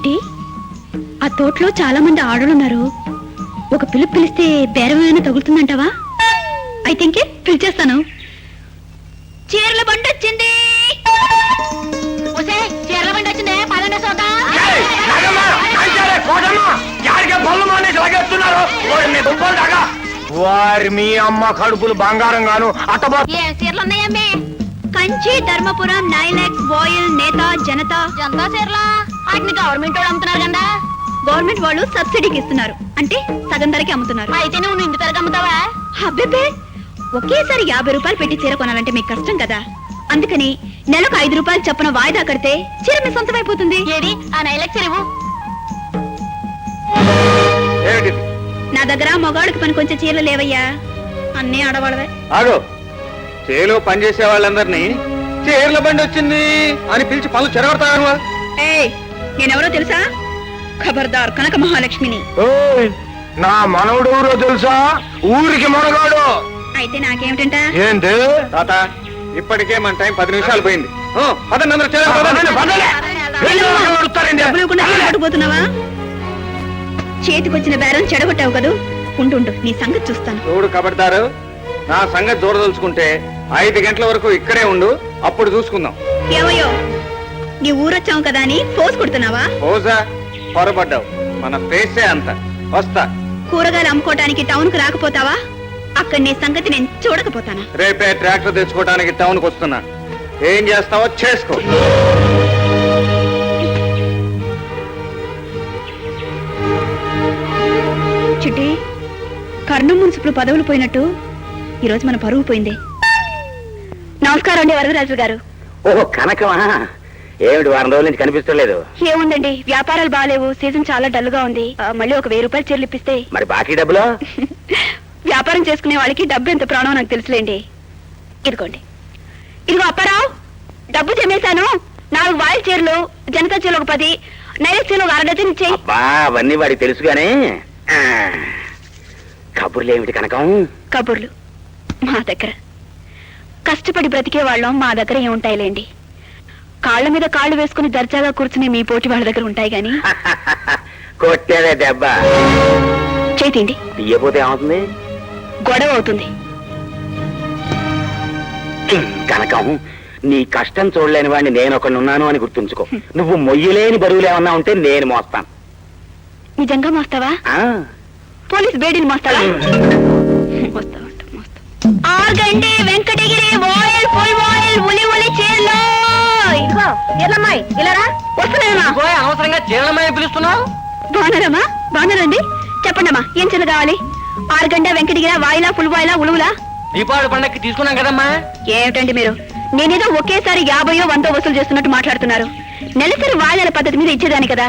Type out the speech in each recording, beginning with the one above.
చిట్టి, ఆ తోటలో చాలా మంది ఆడలున్నారు. ఒక పిలుపు పిలిస్తే బేరమైనా తగులుతుందంటావా? అయితే ఇంకే పిలిచేస్తాను. చీరల బండి వచ్చింది. చీరల బండి వచ్చిందే, పదండి సోదా. వారి మీ అమ్మ కడుపులు బంగారం గాను అట్టబో. ఏం చీరలు ఉన్నాయమ్మే? కంచి, ధర్మపురం, నైలాక్స్, బాయిల్, నేత, జనతా చీరలా. వాటిని గవర్నమెంట్ వాళ్ళు అమ్ముతున్నారు కదా. గవర్నమెంట్ వాళ్ళు సబ్సిడీకి ఇస్తున్నారు, అంటే సగం ధరకి అమ్ముతున్నారు. అయితే నువ్వు ఇంటి ధరకి అమ్ముతావా? అబ్బే, ఒకేసారి 50 రూపాయలు పెట్టి చీర కొనాలంటే మీకు కష్టం కదా. అందుకని నెలకు 5 రూపాయలు చొప్పున వాయిదా కడితే చీర మీ సొంతమైపోతుంది. ఏది ఆ నైలాక్స్ చీరవు? నా దగ్గర మగాడికి పని కొంచెం చీరలు లేవయ్యా, అన్నీ ఆడవాళ్ళవే. ఆగో, చేలో పనిచేసే వాళ్ళందరినీ చీరల బండి వచ్చింది అని పిలిచి పనులు చెరగొడతాను. నేనెవరో తెలుసా? ఖబర్దార్ కనక మహాలక్ష్మిని. నా మనవడు ఊరో తెలుసా? ఊరికి మనగాడు. అయితే నాకేమిటంట? ఏంటి తాత, ఇప్పటికే మన టైం 10 నిమిషాలు పోయింది. పోతున్నావా? చేతికొచ్చిన బేరం చెడగొట్టావు కదూ. ఉండు, నీ సంగతి చూస్తాను. చూడు ఖబర్దారు, నా సంగతి చూడదలుచుకుంటే 5 గంటల వరకు ఇక్కడే ఉండు, అప్పుడు చూసుకుందాం. ఏమయ్యో, నీ ఊరొచ్చావు కదా అని ఫోర్స్ కొడుతున్నావా? ఓజా, పొరపడ్డావు. మన ఫేసే అంత. వస్తా. కూరగాయలు అమ్ముకోవటానికి టౌన్ కు రాకపోతావా? అక్కడ నీ సంగతి నేను చూడకపోతానా? రేపే ట్రాక్టర్ తెచ్చుకోవడానికి టౌన్ కు వస్తున్నా. ఏం చేస్తావో చేసుకో. చిట్టి, కర్ణం మున్సిపల్ పదవులు పోయినట్టు ఈరోజు మన పరువు పోయింది. నమస్కారం అండి వరదరాజు గారు. ఓహో, కనకమా? ఏమిటి వారం రోజుల నుంచి కనిపిస్తలేదు? ఏముందండి, వ్యాపారాలు బాగాలేవు, సీజన్ చాలా డల్ గా ఉంది. మళ్ళీ ఒక 1000 రూపాయలు చీరలు ఇప్పిస్తే. మరి బాకీ డబ్బులు? వ్యాపారం చేసుకునే వాళ్ళకి డబ్బు ఎంత ప్రాణం నాకు తెలుసులేండి. ఇదిగోండి. ఇదిగో అప్పారావు, డబ్బు జమేశాను. 4 వాయిల్ చీరలు, జనతా చీరలు ఒక 10, నైరస్ చీరలు ఒక 1/2 డజన్ ఇచ్చేయి. అవన్నీ వాడికి తెలుసుగానే. కబుర్లు ఏమిటి కనకం? కబుర్లు మా దగ్గర కష్టపడి బ్రతికే వాళ్ళం మా దగ్గర ఏముంటాయిలేండి. కాళ్ల మీద కాళ్ళు వేసుకుని దర్జాగా కూర్చుని మీ పోటీ వాళ్ళ దగ్గర ఉంటాయి గాని. కొట్టేదే దెబ్బ. చేతిండి. తీయపోతే ఏమవుతుంది? గొడవ అవుతుంది. కనకం, నీ కష్టం చూడలేని వాడిని నేను ఒకనున్నాను అని గుర్తుంచుకో. నువ్వు మొయ్యలేని బరువులేమన్నా ఉంటే నేను మోస్తాను. నిజంగా మోస్తావా? పోలీస్ బేడీని మోస్తావా? Organdy Venkatagiri voile, full voile, ఉలి ఉలి చీరలు. ఇదిగో ఎల్లమ్మాయి, ఇలారా. వస్తున్నానమ్మా. అనవసరంగా చీరలమ్మాయి పిలుస్తున్నావు? బాగున్నారమ్మా? బాగున్నారండి. చెప్పండమ్మా, ఏం చీరలు కావాలి? ఆర్గండ, వెంకటగిరి, వాయిలా, ఫుల్ బాయిలా, ఉలువులా? దీపావళి పండక్కి తీసుకున్నాం కదమ్మా. ఏమిటండి మీరు? నేనేదో ఒకేసారి 50 100 వసూలు చేస్తున్నట్టు మాట్లాడుతున్నారు. నెలసరి వాయిదాల పద్ధతి మీద ఇచ్చేదాని కదా.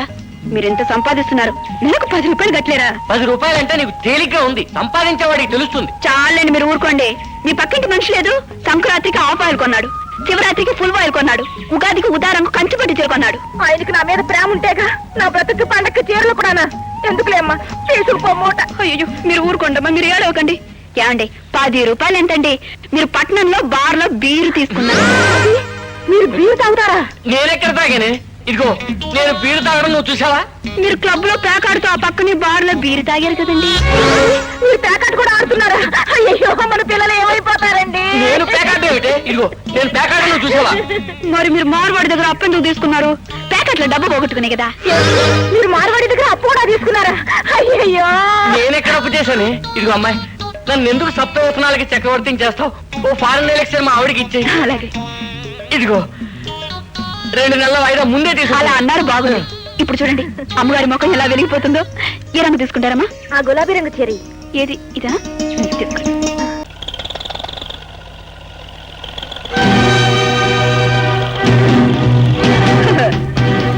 మీరెంత సంపాదిస్తున్నారు? నెలకు 10 రూపాయలు కట్టలేరా? 10 రూపాయలంటే నీకు తేలిగ్గా ఉంది, సంపాదించేవాడికి తెలుస్తుంది. చాలండి, మీరు ఊరుకోండి. మీ పక్కింటి మనిషి లేదు, సంక్రాంతికి ఆఫ్ ఆయిల్ కొన్నాడు, శివరాత్రికి ఫుల్ ఆయిల్ కొన్నాడు, ఉగాదికి ఉదారంగా కంచిపట్టి చీర కొన్నాడు. ఆయనకి నా మీద ప్రేమ ఉంటేగా నా బ్రతుకు పండక్కి చీరలు కూడానా? ఎందుకులేమ్మా, తీసుకుపోమూట. అయ్యో, మీరు ఊరుకోండమ్మా, మీరు ఏడవకండి. ఏమండి, 10 రూపాయలు ఎంతండి? మీరు పట్టణంలో బార్లో బీరు తీసుకున్నారు. మీరు బీరు తాగుతారా? నేనెక్కడ తాగానే? ఇదిగో, నేను బీరు తాగడం నువ్వు చూసావా? మీరు క్లబ్ లో ప్యాకాడుతూ ఆ పక్కనే బార్ లో బీరు తాగారు కదండి. మీరు ప్యాకాట్ కూడా ఆడుతున్నారా? అయ్యో, మన పిల్లలు ఏమైపోతారండి. నేను ప్యాకాట్ ఏమిటే? ఇదిగో, నేను ప్యాకాట్ నువ్వు చూసావా? మరి మీరు మార్వాడి దగ్గర అప్పు ఎందుకు తీసుకున్నారు? ప్యాకెట్లో డబ్బు పోగొట్టుకునే కదా. మీరు మార్వాడి దగ్గర అప్పు కూడా తీసుకున్నారా? అయ్యో, నేనెక్కడ అప్పు చేశాను? ఇదిగో అమ్మాయి, నన్ను ఎందుకు సప్తవసనాలకి చక్రవర్తిని చేస్తావు? ఓ ఫారెన్ ఎలక్షన్ మా ఆవిడికి ఇచ్చే. అలాగే. ఇదిగో, 2 నెలల వాయిదా ముందే తీసుకు. అలా అన్నారు, బాగుంది. ఇప్పుడు చూడండి, అమ్మగారి ముఖం ఎలా వెలిగిపోతుందో. ఏ రంగు తీసుకుంటారమ్మా? ఆ గులాబీ రంగు చీర. ఏది? ఇదా? తీసుకోండి.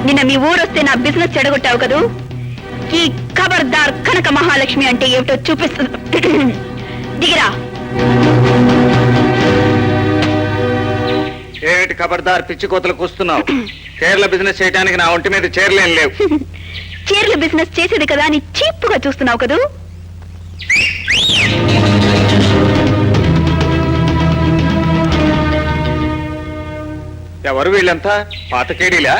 నిన్న మీ ఊరొస్తే నా బిజినెస్ చెడగొట్టావు కదూ. ఈ ఖబర్దార్ కనక మహాలక్ష్మి అంటే ఏమిటో చూపిస్తుంది. దిగిరా. ఏమిటి ఖబర్దార్ పిచ్చి కోతలకు వస్తున్నావు? చీరల బిజినెస్ చేయడానికి నా ఒంటి మీద చీరలేం లేవు. చీరల బిజినెస్ చేసేది కదా అని చీప్ గా చూస్తున్నావు కదూ. ఎవరు వీళ్ళంతా? పాతకేడీలా?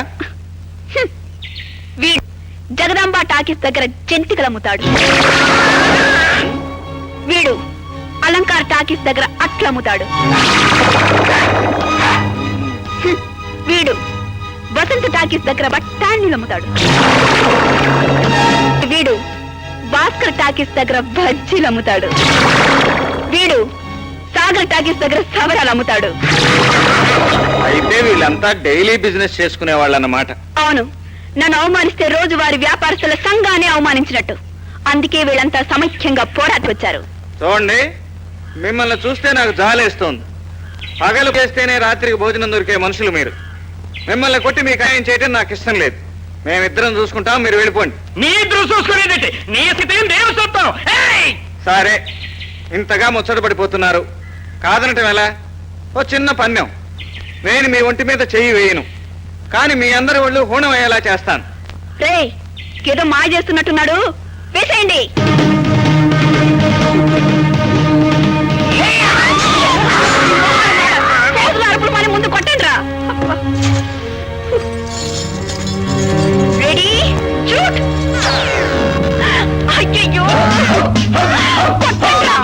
జగదాంబ టాకీస్ దగ్గర జంతికలు అమ్ముతాడు. వీడు అలంకార్ టాకీస్ దగ్గర అట్లు అమ్ముతాడు. వీడు వసంత టాకీస్ దగ్గర బఠానీలు అమ్ముతాడు. వీడు భాస్కర్ టాకీస్ దగ్గర బజ్జీలు అమ్ముతాడు. వీడు సాగర్ టాకీస్ దగ్గర సవరాలు అమ్ముతాడు. అయితే వీళ్ళంతా డైలీ బిజినెస్ చేసుకునే వాళ్ళు అన్నమాట. అవును, నన్ను అవమానిస్తే రోజు వారి వ్యాపారస్తుల సంఘాన్ని అవమానించినట్టు. అందుకే వీళ్ళంతా సమైక్యంగా పోరాటి వచ్చారు. చూడండి, మిమ్మల్ని చూస్తే నాకు జాలేస్తోంది. పగలు చేస్తేనే రాత్రికి భోజనం దొరికే మనుషులు మీరు. మిమ్మల్ని కొట్టి మీకు ఆయన చేయటం నాకు ఇష్టం లేదు. మేమిద్దరం చూసుకుంటాం, మీరు వెళ్ళిపోండి. మీ ఇద్దరు చూసుకునేదంటే నీ స్థితి నేను చూస్తాను. సరే, ఇంతగా ముచ్చట పడిపోతున్నారు, కాదనటం ఎలా? ఓ చిన్న పన్యం. నేను మీ ఒంటి మీద చెయ్యి వేయను, కానీ మీ అందరి ఒళ్ళు హూణం అయ్యేలా చేస్తాను. రే, ఏదో మాయ చేస్తున్నట్టున్నాడు, వేసేయండి. అరుపులు మన ముందు కొట్టండి రా. Ready, shoot. అయ్యయ్యో, కొట్టండి రా.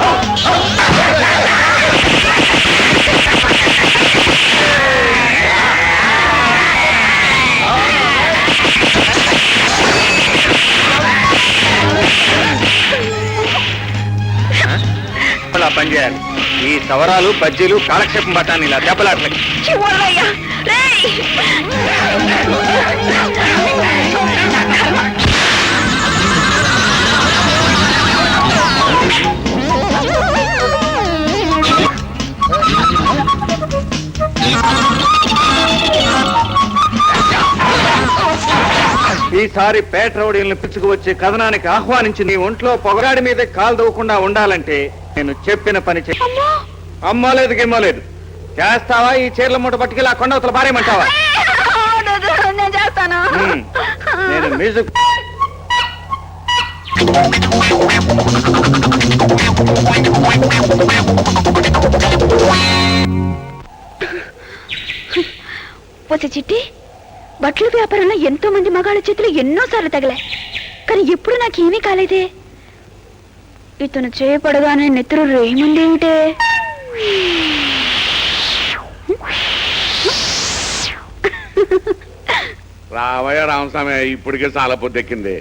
అలా పని చేయాలి. ఈ సవరాలు బజ్జీలు కాలక్షేపం పట్టాను ఇలా దెబ్బలాట్లకి. చివరయ్యా, రేయ్. ఈసారి పేట రౌడీలను పిచ్చుకువచ్చే కథనానికి ఆహ్వానించి నీ ఒంట్లో పొగరాడి మీద కాలు దవ్వకుండా ఉండాలంటే నేను చెప్పిన పని చే. అమ్మలేదు గిమ్మలేదు చేస్తావా? ఈ చీరల మూట పట్టుకెళ్ళి ఆ కొండవతల పారేయమంటావా? నేను చేస్తాను. నేను మ్యూజిక్ వచ్చే చిట్టి, బట్టల వ్యాపారంలో ఎంతో మంది మగాళ్ళ చేతులు ఎన్నోసార్లు తగిలే, కానీ ఎప్పుడు నాకేమీ కాలేదే. ఇతను చేయపడగానే నెత్తురు రేముందేమిటే? రావయ్య రామస్వామి, ఇప్పటికే చాలా పొద్దెక్కింది.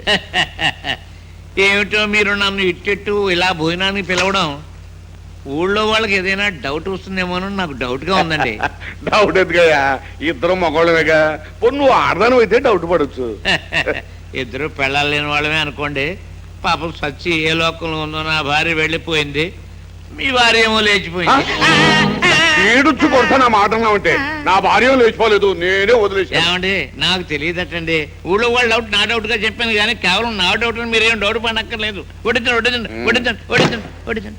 ఏమిటో మీరు నన్ను ఇట్టెట్టు ఇలా భోజనానికి పిలవడం, ఊళ్ళో వాళ్ళకి ఏదైనా డౌట్ వస్తుందేమోనని నాకు డౌట్ గా ఉందండి. డౌట్ ఎందుకయ్యా, ఇద్దరు మగవాళ్ళమేగా. పోనీ నువ్వు ఆడదాను అయితే డౌట్ పడవచ్చు. ఇద్దరు పెళ్ళాలు లేని వాళ్ళమే అనుకోండి. పాపం సచ్చి ఏ లోకంలో ఉందో నా భార్య వెళ్ళిపోయింది, మీ భార్య ఏమో లేచిపోయింది. ఏడుచ్చు కొడతా నా మాటన్నా ఉంటే. నా భార్య లేచిపోలేదు, నేనే వదిలేసి. ఏమండి, నాకు తెలియదటండి. ఊళ్ళో వాళ్ళ డౌట్ నా డౌట్ గా చెప్పాను కానీ కేవలం నా డౌట్ అని మీరేం డౌట్ పడక్కర్లేదు. వడ్డించండి వడ్డించండి వడ్డించండి వడ్డించండి వడ్డించండి.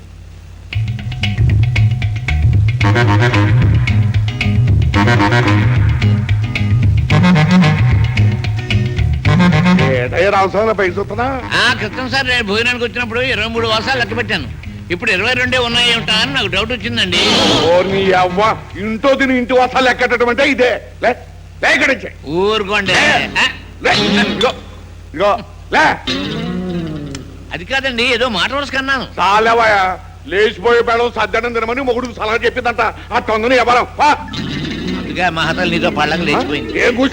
ఏటయ్య రామస్వామి పైకి చూస్తున్నా? క్రితం సార్ నేను భోజనానికి వచ్చినప్పుడు 23 వాసాలు లెక్క పెట్టాను. ఇప్పుడు 22 ఉన్నాయేమిటా అని నాకు డౌట్ వచ్చిందండి. ఓ నీ అవ్వ, ఇంట్లో తిని ఇంటి వసాలు ఎక్కటం అంటే ఇదే. లే ఇక్కడి నుంచి. ఊరుకోండి. లే, ఇదిగో ఇదిగో లే. అది కాదండి, ఏదో మాట వరుస కన్నాను. చాలేవయ్యా, లేచిపోయే బేడం సద్దనం తినమని మొగుడికి సలహా చెప్పిందంట. ఆ తొందరని ఎవరం అందుకే మహతలు నీతో పళ్ళకి లేచిపోయింది. ఏం కూర్చో